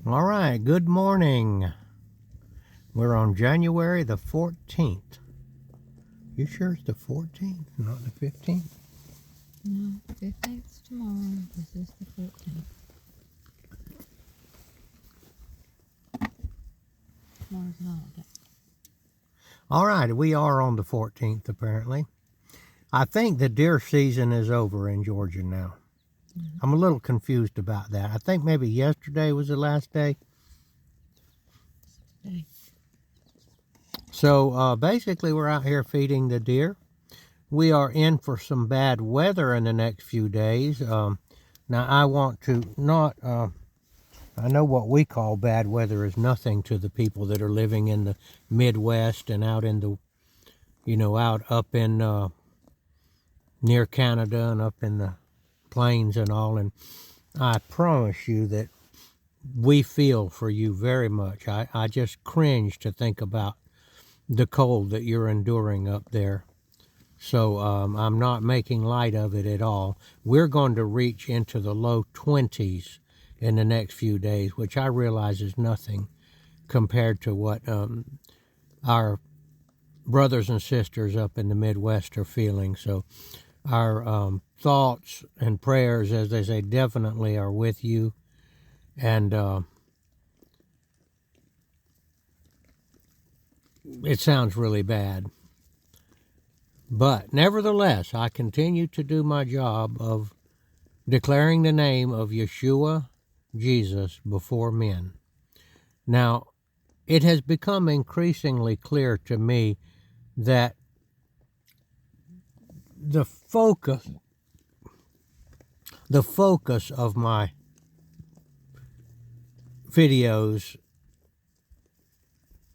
All right, good morning. We're on January the 14th. You sure it's the 14th, not the 15th? No, 15th's tomorrow. This is the 14th. Tomorrow's an holiday. All right, we are on the 14th apparently. I think the deer season is over in Georgia now. I'm a little confused about that. I think maybe yesterday was the last day. Today. So basically, we're out here feeding the deer. We are in for some bad weather in the next few days. Now, I want to not. I know what we call bad weather is nothing to the people that are living in the Midwest and out in the, out up in near Canada and up in the plains and all. And I promise you that we feel for you very much. I just cringe to think about the cold that you're enduring up there. So I'm not making light of it at all. We're going to reach into the low 20s in the next few days, which I realize is nothing compared to what our brothers and sisters up in the Midwest are feeling. So our thoughts and prayers, as they say, definitely are with you. And it sounds really bad. But nevertheless, I continue to do my job of declaring the name of Yeshua, Jesus, before men. Now, it has become increasingly clear to me that the focus of my videos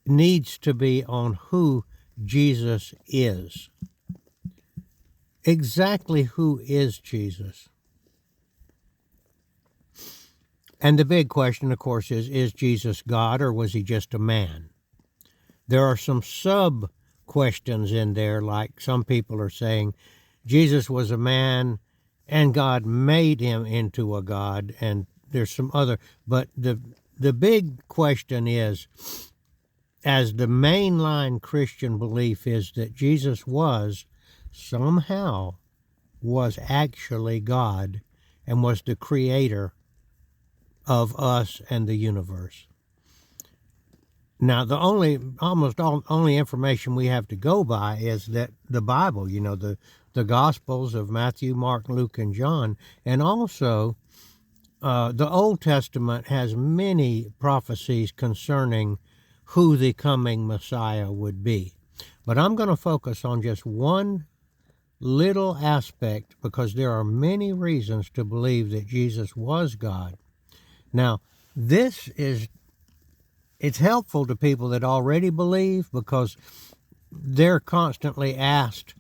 needs to be on who Jesus is. Exactly who is Jesus? And the big question, of course, is Jesus God or was he just a man? There are some sub-questions in there, like some people are saying Jesus was a man and God made him into a God, and there's some other. But the big question is, as the mainline Christian belief is that Jesus was actually God and was the creator of us and the universe. Now, the only information we have to go by is that the Bible, the Gospels of Matthew, Mark, Luke, and John, and also the Old Testament has many prophecies concerning who the coming Messiah would be. But I'm going to focus on just one little aspect because there are many reasons to believe that Jesus was God. Now, it's helpful to people that already believe because they're constantly asked,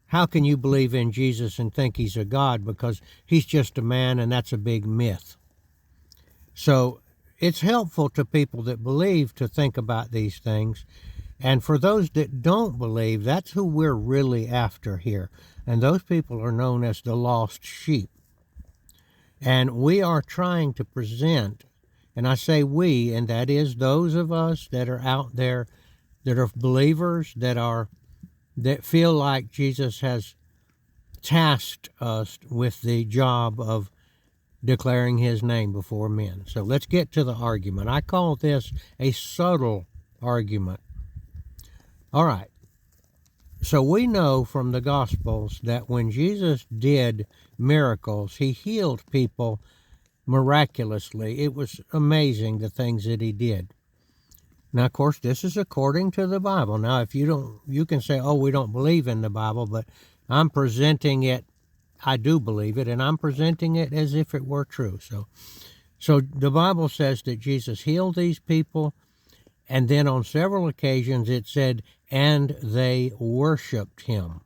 how can you believe in Jesus and think he's a God? Because he's just a man and that's a big myth. So it's helpful to people that believe to think about these things. And for those that don't believe, that's who we're really after here. And those people are known as the lost sheep. And we are trying to present, and I say we, and that is those of us that are out there that are believers, that feel like Jesus has tasked us with the job of declaring his name before men. So let's get to the argument. I call this a subtle argument. All right. So we know from the Gospels that when Jesus did miracles, he healed people miraculously. It was amazing the things that he did. Now, of course, this is according to the Bible. Now, if you don't, you can say, oh, we don't believe in the Bible, but I'm presenting it. I do believe it, and I'm presenting it as if it were true. So the Bible says that Jesus healed these people, and then on several occasions it said, and they worshiped him.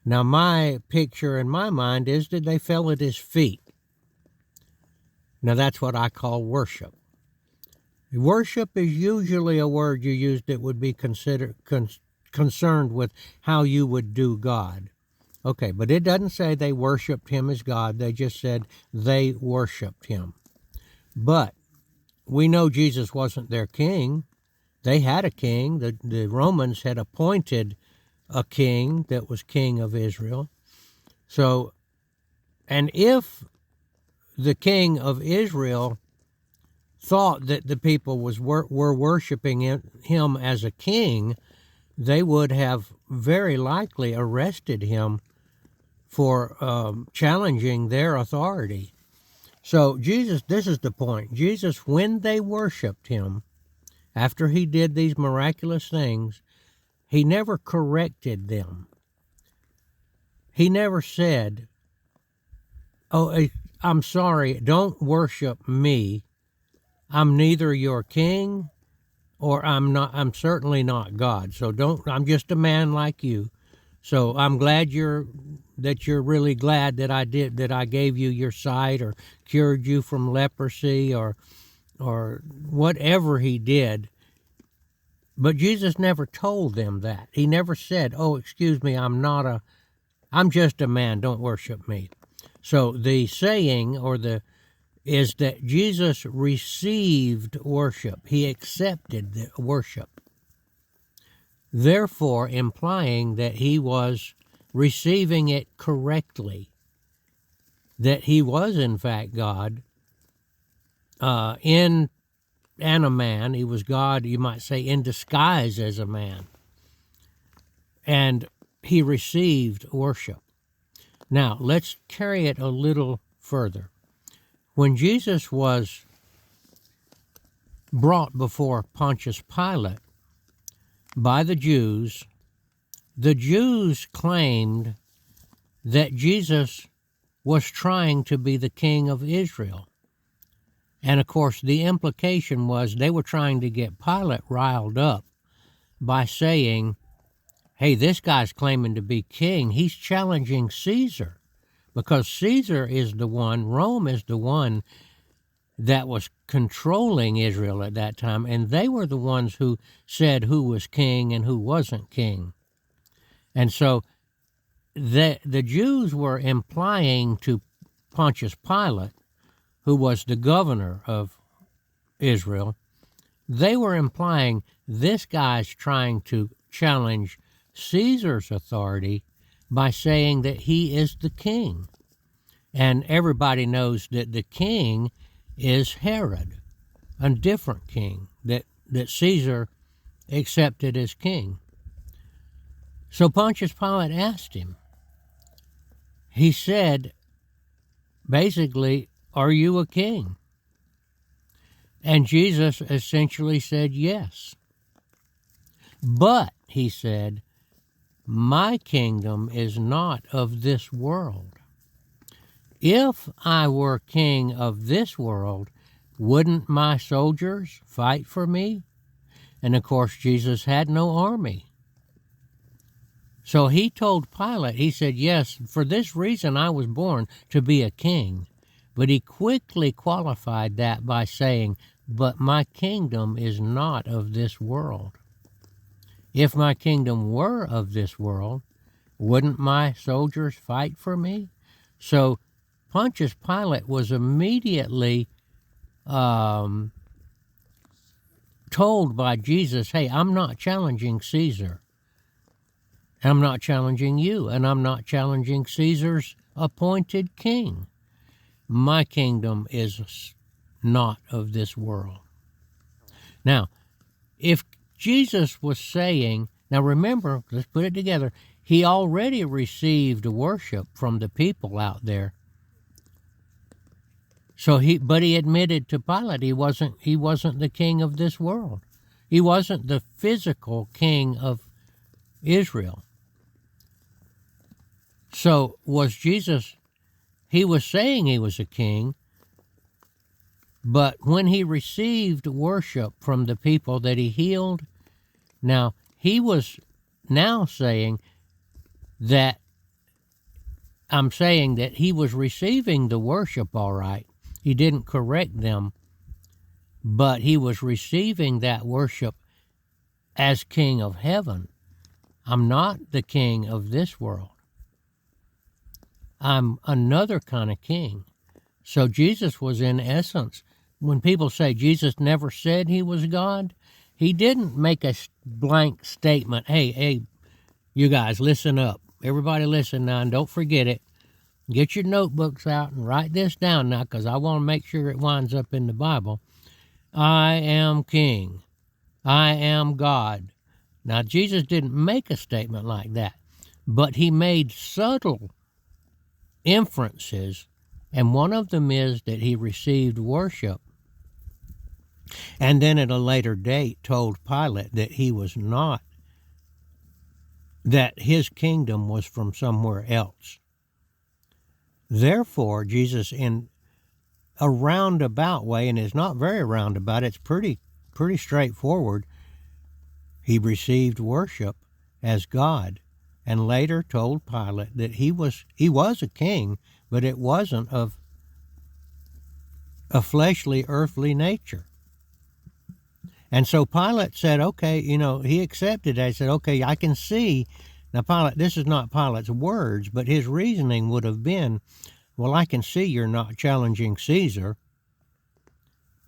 Now, my picture in my mind is that they fell at his feet. Now, that's what I call worship. Worship is usually a word you use that would be considered concerned with how you would do God. Okay, but it doesn't say they worshiped him as God. They just said they worshiped him. But we know Jesus wasn't their king. They had a king. The Romans had appointed a king that was king of Israel. So, and if the king of Israel thought that the people were worshiping him as a king, they would have very likely arrested him for challenging their authority. So Jesus, this is the point. Jesus, when they worshiped him, after he did these miraculous things, he never corrected them. He never said, "Oh, I'm sorry, don't worship me. I'm neither your king or I'm certainly not God. So I'm just a man like you. So I'm glad you're really glad that I gave you your sight or cured you from leprosy or whatever he did." But Jesus never told them that. He never said, "Oh, excuse me, I'm just a man, don't worship me." So the saying is that Jesus received worship. He accepted the worship, therefore implying that he was receiving it correctly, that he was in fact God and a man. He was God, you might say, in disguise as a man. And he received worship. Now, let's carry it a little further. When Jesus was brought before Pontius Pilate by the Jews claimed that Jesus was trying to be the king of Israel. And of course, the implication was they were trying to get Pilate riled up by saying, "Hey, this guy's claiming to be king. He's challenging Caesar," because Caesar is the one, Rome is the one that was controlling Israel at that time, and they were the ones who said who was king and who wasn't king. And so the Jews were implying to Pontius Pilate, who was the governor of Israel, they were implying this guy's trying to challenge Caesar's authority by saying that he is the king. And everybody knows that the king is Herod, a different king that Caesar accepted as king. So Pontius Pilate asked him. He said, basically, "Are you a king?" And Jesus essentially said yes. "But," he said, "my kingdom is not of this world. If I were king of this world, wouldn't my soldiers fight for me?" And of course, Jesus had no army. So he told Pilate, he said, "Yes, for this reason I was born, to be a king." But he quickly qualified that by saying, "But my kingdom is not of this world. If my kingdom were of this world, wouldn't my soldiers fight for me?" So Pontius Pilate was immediately told by Jesus, "Hey, I'm not challenging Caesar. I'm not challenging you, and I'm not challenging Caesar's appointed king. My kingdom is not of this world." Now, if Jesus was saying, now remember, let's put it together, he already received worship from the people out there. But he admitted to Pilate he wasn't the king of this world. He wasn't the physical king of Israel. So was Jesus, he was saying he was a king, but when he received worship from the people that he healed, now he was now saying that, I'm saying that he was receiving the worship all right. He didn't correct them, but he was receiving that worship as king of heaven. I'm not the king of this world. I'm another kind of king. So Jesus was in essence when people say Jesus never said he was God, he didn't make a blank statement. Hey, you guys, listen up. Everybody listen now, and don't forget it. Get your notebooks out and write this down now, because I want to make sure it winds up in the Bible. I am king. I am God. Now, Jesus didn't make a statement like that, but he made subtle inferences, and one of them is that he received worship, and then at a later date told Pilate that he was not, that his kingdom was from somewhere else. Therefore, Jesus, in a roundabout way, and it's not very roundabout, it's pretty straightforward, he received worship as God, and later told Pilate that he was a king, but it wasn't of a fleshly, earthly nature. And so Pilate said, okay, he accepted that. He said, okay, I can see. Now, Pilate, this is not Pilate's words, but his reasoning would have been, well, I can see you're not challenging Caesar.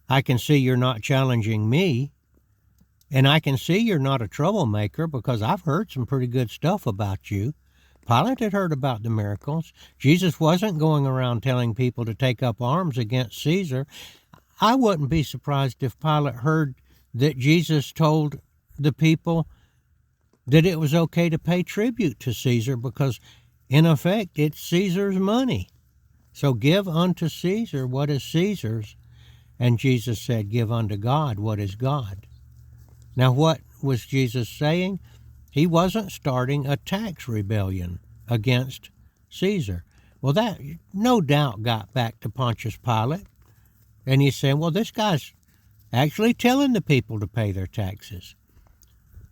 I can see you're not challenging me. And I can see you're not a troublemaker, because I've heard some pretty good stuff about you. Pilate had heard about the miracles. Jesus wasn't going around telling people to take up arms against Caesar. I wouldn't be surprised if Pilate heard that Jesus told the people that it was okay to pay tribute to Caesar, because in effect it's Caesar's money. So give unto Caesar what is Caesar's. And Jesus said, give unto God what is God. Now, what was Jesus saying? He wasn't starting a tax rebellion against Caesar. Well, that no doubt got back to Pontius Pilate. And he's saying, well, this guy's actually telling the people to pay their taxes.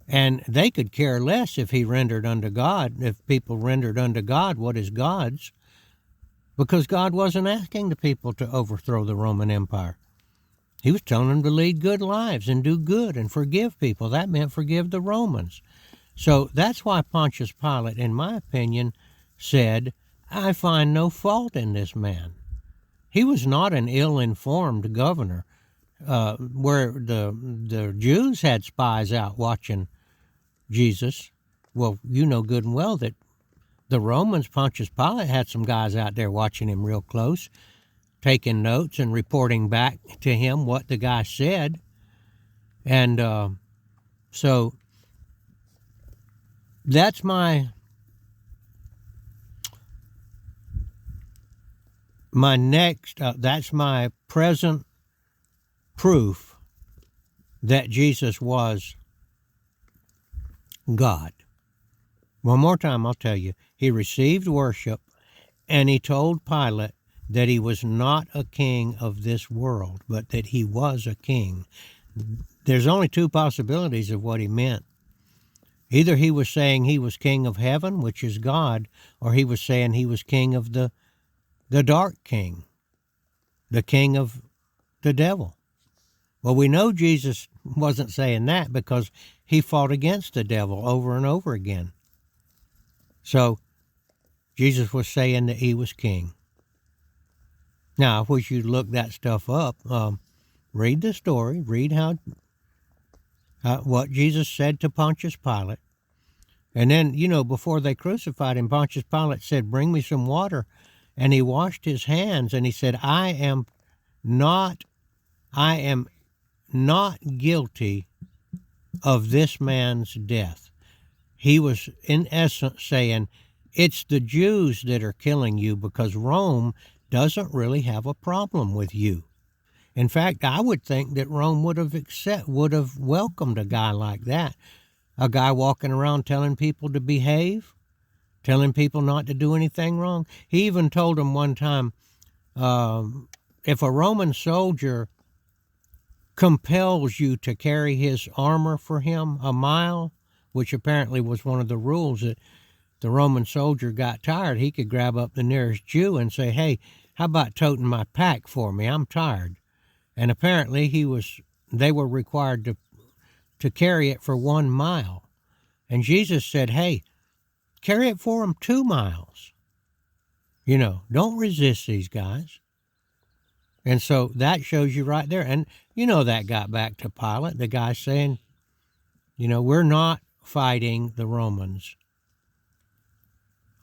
And they could care less if he rendered unto God, if people rendered unto God what is God's, because God wasn't asking the people to overthrow the Roman Empire. He was telling them to lead good lives and do good and forgive people. That meant forgive the Romans. So that's why Pontius Pilate, in my opinion, said, I find no fault in this man. He was not an ill-informed governor, where the Jews had spies out watching Jesus. Well, you know good and well that the Romans, Pontius Pilate, had some guys out there watching him real close, taking notes and reporting back to him what the guy said. And so that's my that's my present proof that Jesus was God. One more time, I'll tell you. He received worship, and he told Pilate that he was not a king of this world, but that he was a king. There's only two possibilities of what he meant. Either he was saying he was king of heaven, which is God, or he was saying he was king of the dark king, the king of the devil. Well, we know Jesus wasn't saying that, because he fought against the devil over and over again. So Jesus was saying that he was king. Now, I wish you'd look that stuff up. Read the story. Read what Jesus said to Pontius Pilate. And then, before they crucified him, Pontius Pilate said, bring me some water. And he washed his hands, and he said, I am not guilty of this man's death. He was, in essence, saying, it's the Jews that are killing you, because Rome doesn't really have a problem with you. In fact, I would think that Rome would have welcomed a guy like that, a guy walking around telling people to behave, telling people not to do anything wrong. He even told them one time, if a Roman soldier compels you to carry his armor for him a mile, which apparently was one of the rules, that the Roman soldier got tired, he could grab up the nearest Jew and say, hey, how about toting my pack for me? I'm tired. And apparently they were required to carry it for 1 mile. And Jesus said, hey, carry it for them 2 miles. Don't resist these guys. And so that shows you right there. And that got back to Pilate, the guy saying, we're not fighting the Romans.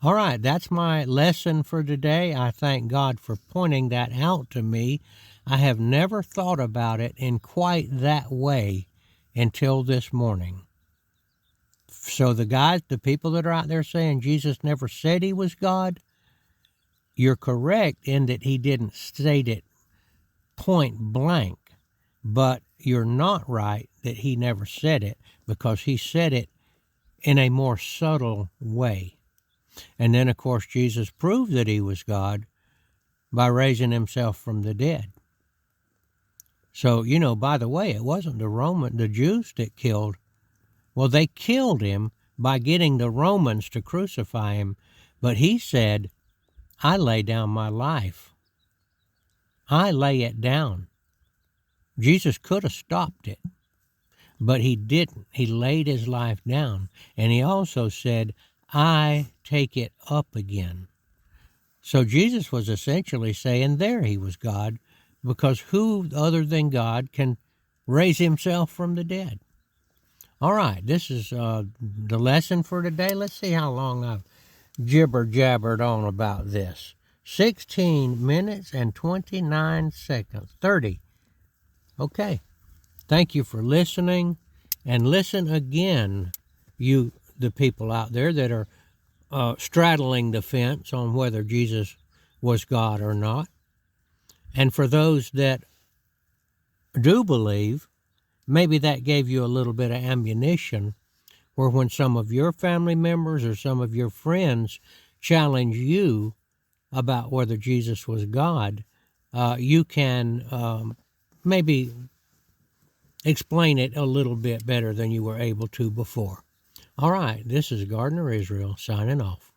All right, that's my lesson for today. I thank God for pointing that out to me. I have never thought about it in quite that way until this morning. So the people that are out there saying Jesus never said he was God, you're correct in that he didn't state it point blank, but you're not right that he never said it, because he said it in a more subtle way. And then, of course, Jesus proved that he was God by raising himself from the dead. So, by the way, it wasn't the Jews that killed. Well, they killed him by getting the Romans to crucify him. But he said, I lay down my life. I lay it down. Jesus could have stopped it, but he didn't. He laid his life down. And he also said, I take it up again. So Jesus was essentially saying there he was God, because who other than God can raise himself from the dead? All right, this is the lesson for today. Let's see how long I've jibber-jabbered on about this. 16 minutes and 29 seconds. 30. Okay. Thank you for listening. And listen again, the people out there that are straddling the fence on whether Jesus was God or not. And for those that do believe, maybe that gave you a little bit of ammunition, where when some of your family members or some of your friends challenge you about whether Jesus was God, you can maybe explain it a little bit better than you were able to before. All right, this is Gardner Israel signing off.